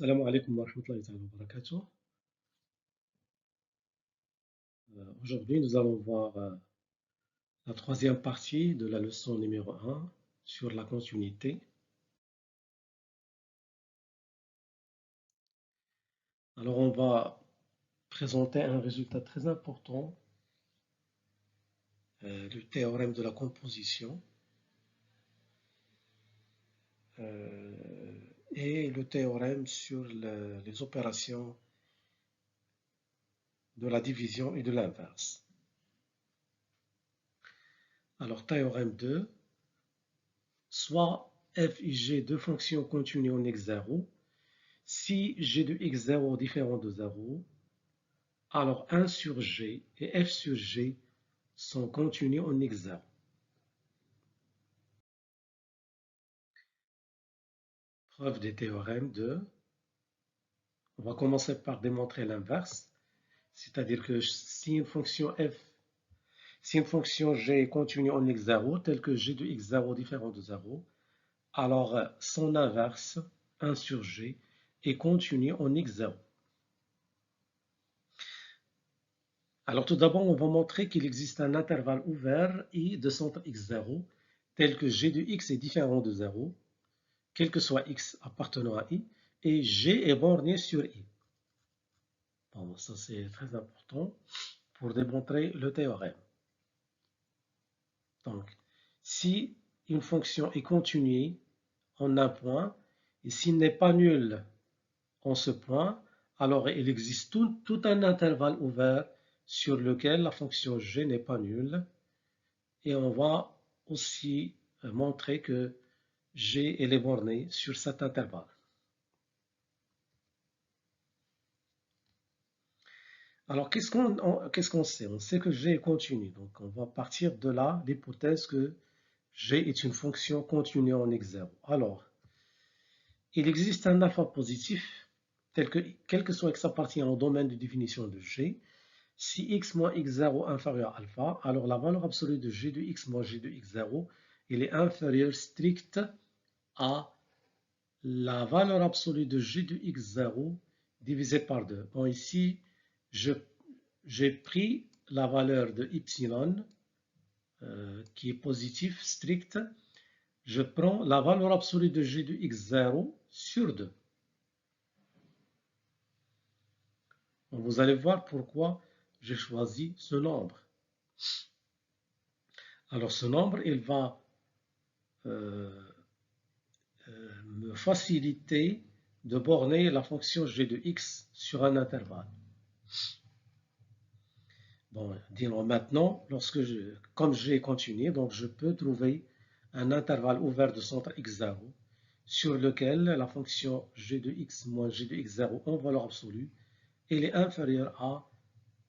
Salam alaikum wa rahmatullahi wa barakatuh. Aujourd'hui, nous allons voir la troisième partie de la leçon numéro 1 sur la continuité. Alors, on va présenter un résultat très important, le théorème de la composition et le théorème sur les opérations de la division et de l'inverse. Alors, théorème 2, soit f et g deux fonctions continues en x0, si g de x0 différent de 0, alors 1 sur g et f sur g sont contenus en x0. Preuve des théorèmes de... On va commencer par démontrer l'inverse, c'est-à-dire que si une fonction g est contenue en x0, telle que g de x0 différent de 0, alors son inverse, 1 sur g, est contenu en x0. Alors tout d'abord, on va montrer qu'il existe un intervalle ouvert I de centre x0, tel que g de x est différent de 0, quel que soit x appartenant à I, et g est borné sur I. Bon, ça c'est très important pour démontrer le théorème. Donc, si une fonction est continue en un point, et s'il n'est pas nul en ce point, alors il existe tout un intervalle ouvert sur lequel la fonction g n'est pas nulle. Et on va aussi montrer que g est borné sur cet intervalle. Alors, qu'est-ce qu'on sait? On sait que g est continu. Donc, on va partir de là, l'hypothèse que g est une fonction continue en x0. Alors, il existe un alpha positif, quel que soit x appartient au domaine de définition de g. Si x moins x0 inférieur à alpha, alors la valeur absolue de g de x moins g de x0, elle est inférieure stricte à la valeur absolue de g de x0 divisé par 2. Bon, ici, j'ai pris la valeur de epsilon, qui est positif, strict. Je prends la valeur absolue de g de x0 sur 2. Bon, vous allez voir pourquoi j'ai choisi ce nombre. Alors, ce nombre, il va me faciliter de borner la fonction g de x sur un intervalle. Bon, disons maintenant, comme g est continu, donc je peux trouver un intervalle ouvert de centre x0 sur lequel la fonction g de x moins g de x0 en valeur absolue, elle est inférieure à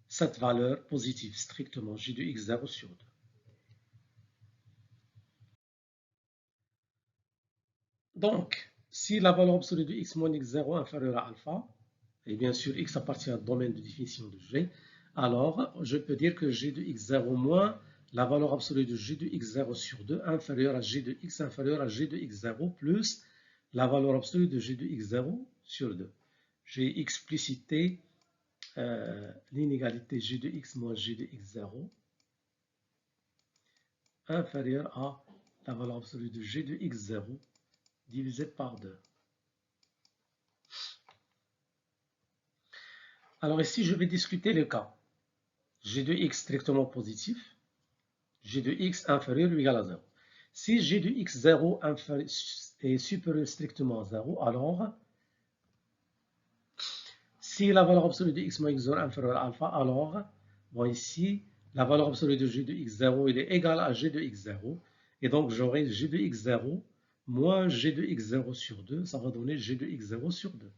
cette valeur positive, strictement g de x0 sur 2. Donc, si la valeur absolue de x moins x0 est inférieure à alpha, et bien sûr x appartient au domaine de définition de g, alors je peux dire que g de x0 moins la valeur absolue de g de x0 sur 2 inférieure à g de x inférieur à g de x0 plus la valeur absolue de g de x0 sur 2. J'ai explicité l'inégalité g de x moins g de x0 inférieure à la valeur absolue de g de x0 divisé par 2. Alors ici, je vais discuter le cas. G de x strictement positif, g de x inférieur ou égal à 0. Si g de x0 est supérieur strictement à 0, alors si la valeur absolue de x moins x0 est inférieure à alpha, alors, bon ici, la valeur absolue de g de x0 elle est égale à g de x0. Et donc, j'aurai g de x0 moins g de x0 sur 2, ça va donner g de x0 sur 2.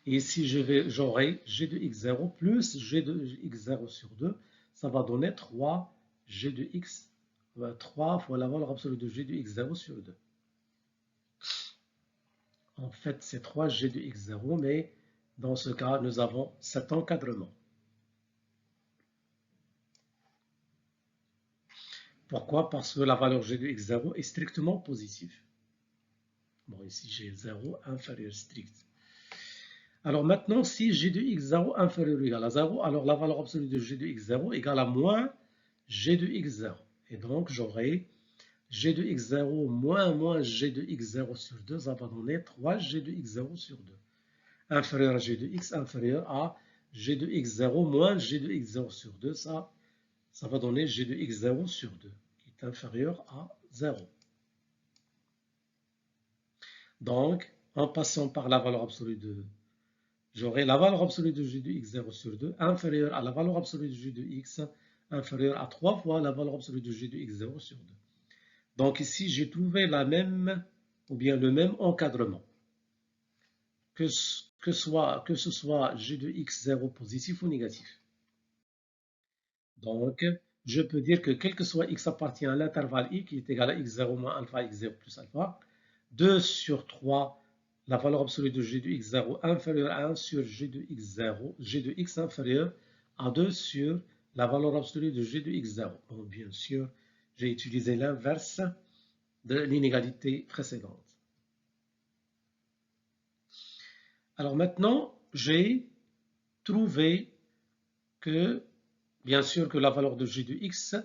Et ici, j'aurai g de x0 plus g de x0 sur 2, ça va donner 3 g de x, 3 fois la valeur absolue de g de x0 sur 2. En fait, c'est 3 g de x0, mais dans ce cas, nous avons cet encadrement. Pourquoi? Parce que la valeur g de x0 est strictement positive. Bon, ici, j'ai 0 inférieur strict. Alors maintenant, si g de x0 inférieur ou égal à 0, alors la valeur absolue de g de x0 égale à moins g de x0. Et donc, j'aurai g de x0 moins g de x0 sur 2, ça va donner 3g de x0 sur 2. Inférieur à g de x, inférieur à g de x0 moins g de x0 sur 2, ça va donner g de x0 sur 2, qui est inférieur à 0. Donc, en passant par la valeur absolue de, j'aurai la valeur absolue de g de x0 sur 2 inférieure à la valeur absolue de g de x inférieure à 3 fois la valeur absolue de g de x0 sur 2. Donc ici, j'ai trouvé la même, ou bien le même encadrement. Que ce soit g de x0 positif ou négatif. Donc, je peux dire que quel que soit x appartient à l'intervalle i, qui est égal à x0 moins alpha, x0 plus alpha, 2 sur 3, la valeur absolue de g de x0 inférieure à 1 sur g de x0, g de x inférieur à 2 sur la valeur absolue de g de x0. Bon, bien sûr, j'ai utilisé l'inverse de l'inégalité précédente. Alors maintenant, j'ai trouvé que, bien sûr, que la valeur de g de x,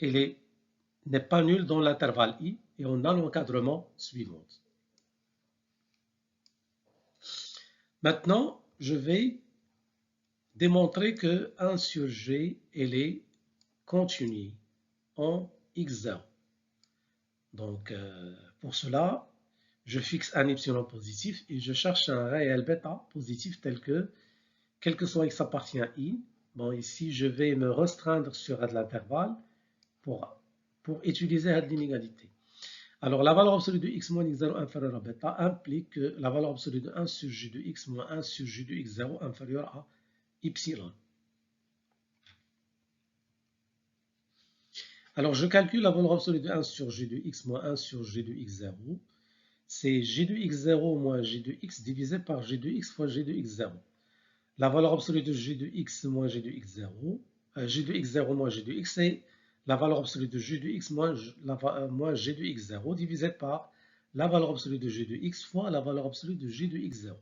n'est pas nulle dans l'intervalle i, et on a l'encadrement suivant. Maintenant, je vais démontrer que 1 sur g, elle est continue en x0. Donc, pour cela, je fixe un epsilon positif et je cherche un réel bêta positif tel que, quel que soit x appartient à i, bon, ici, je vais me restreindre sur l'intervalle pour utiliser l'inégalité. Alors, la valeur absolue de x moins x0 inférieure à bêta implique que la valeur absolue de 1 sur g de x moins 1 sur g de x0 inférieure à epsilon. Alors, je calcule la valeur absolue de 1 sur g de x moins 1 sur g de x0. C'est g de x0 moins g de x divisé par g de x fois g de x0. La valeur absolue de g de x moins g de x0, g de x0 moins g de x, c'est la valeur absolue de g de x moins g de x0 divisé par la valeur absolue de g de x fois la valeur absolue de g de x0.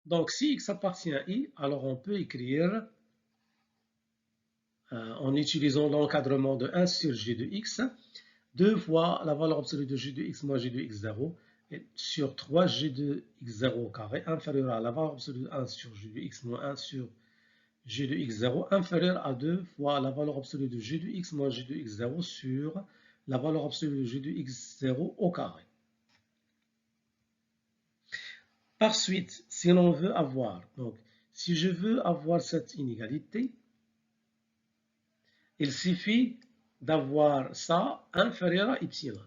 Donc, si x appartient à i, alors on peut écrire, en utilisant l'encadrement de 1 sur g de x, 2 fois la valeur absolue de g de x moins g de x0, sur 3g de x0 au carré, inférieur à la valeur absolue de 1 sur g de x moins 1 sur g de x0, inférieur à 2 fois la valeur absolue de g de x moins g de x0 sur la valeur absolue de g de x0 au carré. Par suite, si l'on veut avoir, donc, si je veux avoir cette inégalité, il suffit d'avoir ça inférieur à epsilon.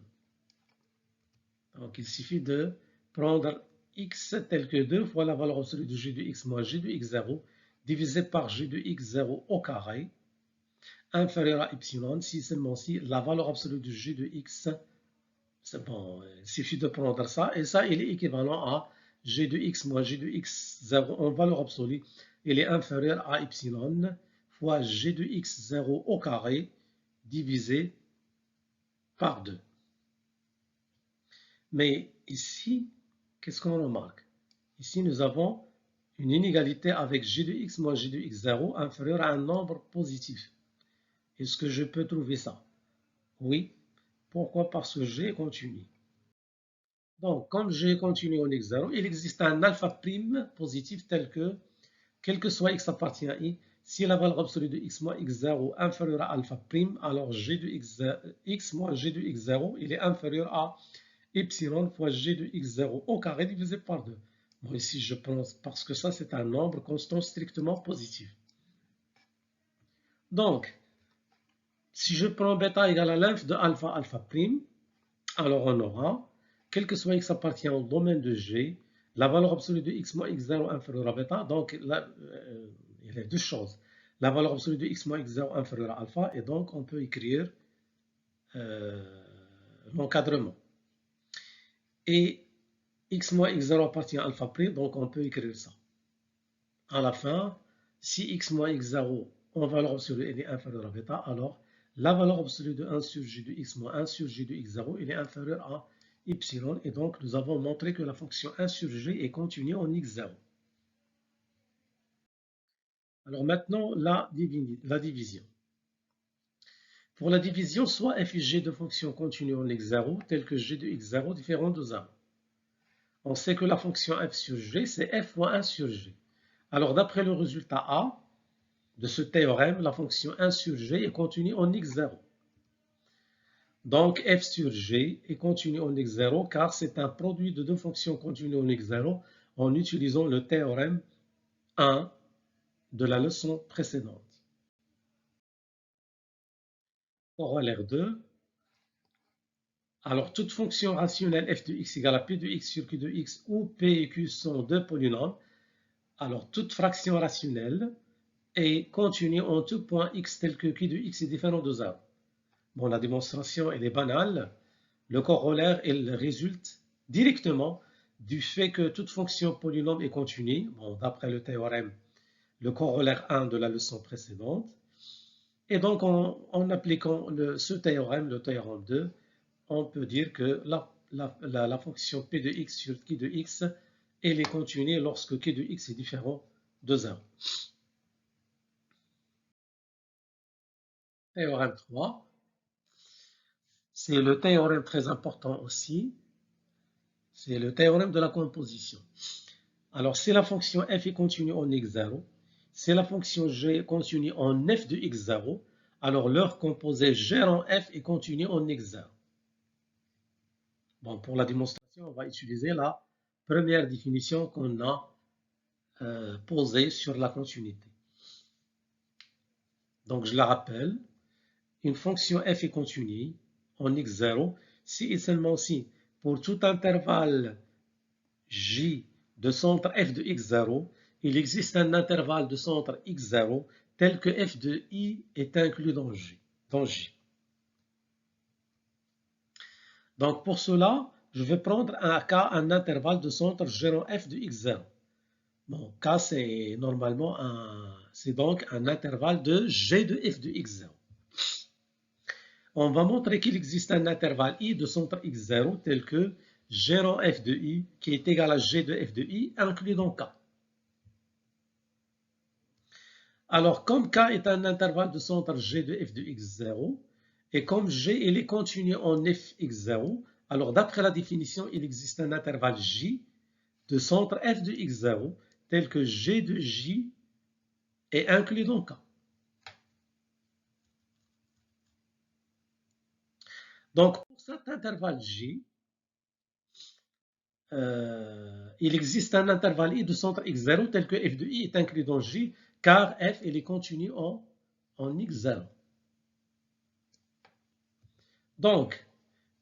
Donc, il suffit de prendre x tel que 2 fois la valeur absolue de g de x moins g de x0 divisé par g de x0 au carré inférieur à epsilon si seulement si la valeur absolue de g de x, c'est bon, il suffit de prendre ça et ça il est équivalent à g de x moins g de x0 en valeur absolue, il est inférieur à epsilon fois g de x0 au carré divisé par 2. Mais ici, qu'est-ce qu'on remarque? Ici, nous avons une inégalité avec g de x moins g de x0 inférieur à un nombre positif. Est-ce que je peux trouver ça? Oui. Pourquoi? Parce que g est continu. Donc, comme g est continu en x0, il existe un alpha prime positif tel que, quel que soit x appartient à i, si la valeur absolue de x moins x0 inférieure à alpha prime, alors g de x moins g de x0, il est inférieur à epsilon fois g de x0 au carré divisé par 2. Bon, ici, je pense, parce que ça, c'est un nombre constant strictement positif. Donc, si je prends bêta égale à l'inf de alpha, alpha prime, alors on aura, quel que soit x appartient au domaine de G, la valeur absolue de x moins x0 inférieure à bêta, donc là, il y a deux choses. La valeur absolue de x moins x0 inférieure à alpha, et donc on peut écrire l'encadrement. Et x moins x0 appartient à alpha prime, donc on peut écrire ça. À la fin, si x moins x0 en valeur absolue est inférieure à bêta, alors la valeur absolue de 1 sur g de x moins 1 sur g de x0 est inférieure à y, et donc nous avons montré que la fonction 1 sur g est continue en x0. Alors maintenant, la division. Pour la division, soit f et g de fonctions continues en x0, telles que g de x0 différent de 0. On sait que la fonction f sur g, c'est f fois 1 sur g. Alors d'après le résultat A de ce théorème, la fonction 1 sur g est continue en x0. Donc f sur g est continue en x0 car c'est un produit de deux fonctions continues en x0 en utilisant le théorème 1 de la leçon précédente. Corollaire 2. Alors toute fonction rationnelle f de x égale à p de x sur q de x où p et q sont deux polynômes, alors toute fraction rationnelle est continue en tout point x tel que q de x est différent de 0. Bon, la démonstration, elle est banale. Le corollaire, elle résulte directement du fait que toute fonction polynôme est continue, bon, d'après le théorème, le corollaire 1 de la leçon précédente. Et donc, en appliquant ce théorème, le théorème 2, on peut dire que la fonction p de x sur q de x, elle est continue lorsque q de x est différent de 0. Théorème 3. C'est le théorème très important aussi. C'est le théorème de la composition. Alors, si la fonction f est continue en x0, si la fonction g est continue en f de x0, alors leur composé g en f est continu en x0. Bon, pour la démonstration, on va utiliser la première définition qu'on a posée sur la continuité. Donc, je la rappelle. Une fonction f est continue en x0 si et seulement si, pour tout intervalle j de centre f de x0, il existe un intervalle de centre x0 tel que f de i est inclus dans j. Donc pour cela, je vais prendre un cas, un intervalle de centre gérant f de x0. Bon, k c'est normalement c'est donc un intervalle de g de f de x0. On va montrer qu'il existe un intervalle i de centre x0 tel que g en f de i qui est égal à g de f de i inclus dans k. Alors, comme k est un intervalle de centre g de f de x0, et comme g est continu en f x0, alors d'après la définition, il existe un intervalle j de centre f de x0 tel que g de j est inclus dans k. Donc, pour cet intervalle j, il existe un intervalle i de centre x0 tel que f de i est inclus dans j, car f est continu en x0. Donc,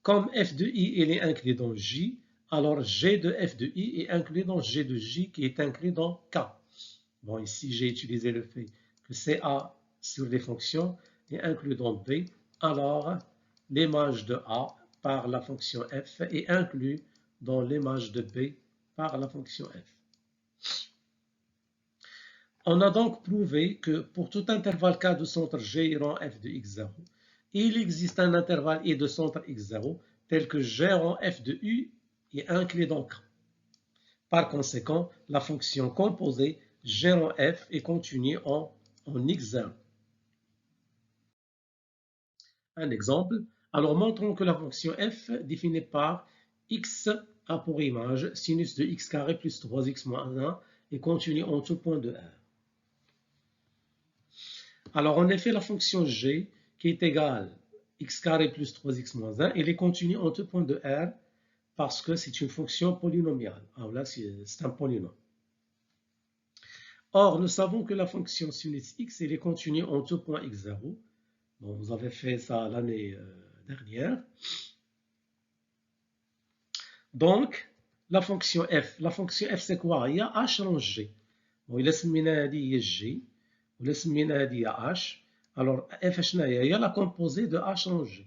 comme f de i est inclus dans j, alors g de f de i est inclus dans g de j qui est inclus dans k. Bon, ici j'ai utilisé le fait que CA sur les fonctions est inclus dans B, alors l'image de A par la fonction f est inclus dans l'image de B par la fonction f. On a donc prouvé que pour tout intervalle k de centre g rond f de x0, il existe un intervalle i de centre x0 tel que g rond f de u est inclus dans k. Par conséquent, la fonction composée g rond f est continue en x0. Un exemple. Alors, montrons que la fonction f définie par x a pour image sinus de x carré plus 3x moins 1 est continue en tout point de R. Alors, en effet, la fonction g qui est égale x carré plus 3x moins 1, elle est continue en tout point de R parce que c'est une fonction polynomiale. Alors là, c'est un polynôme. Or, nous savons que la fonction sinus x, elle est continue en tout point x0. Bon, vous avez fait ça l'année dernière. Donc, la fonction f c'est quoi? Il y a h dans g. Bon, il laisse هذه g, il laisse h. Alors, f il y a la composée de h en g.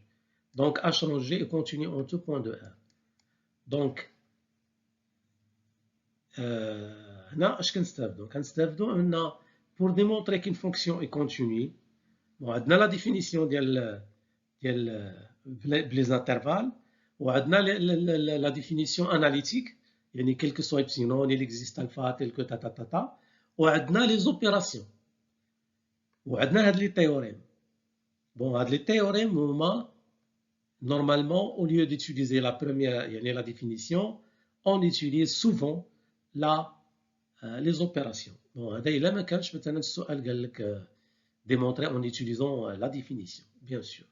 Donc, h en g est continue en tout point de R. Donc, هنا اش كنستافدوا؟ كنستافدوا ان pour démontrer qu'une fonction est continue, bon, عندنا la définition ديال les intervalles. وعندنا la définition analytique, يعني quel que soit epsilon, il existe alpha tel que ta ta ta ta. وعندنا les opérations. وعندنا هاد les théorèmes. Bon, هاد les théorèmes هما normalement au lieu d'utiliser la première, يعني la définition, on utilise souvent les opérations. Bon, هذا إلا ما كانش مثلا السؤال قال لك démontrer en utilisant la définition, bien sûr.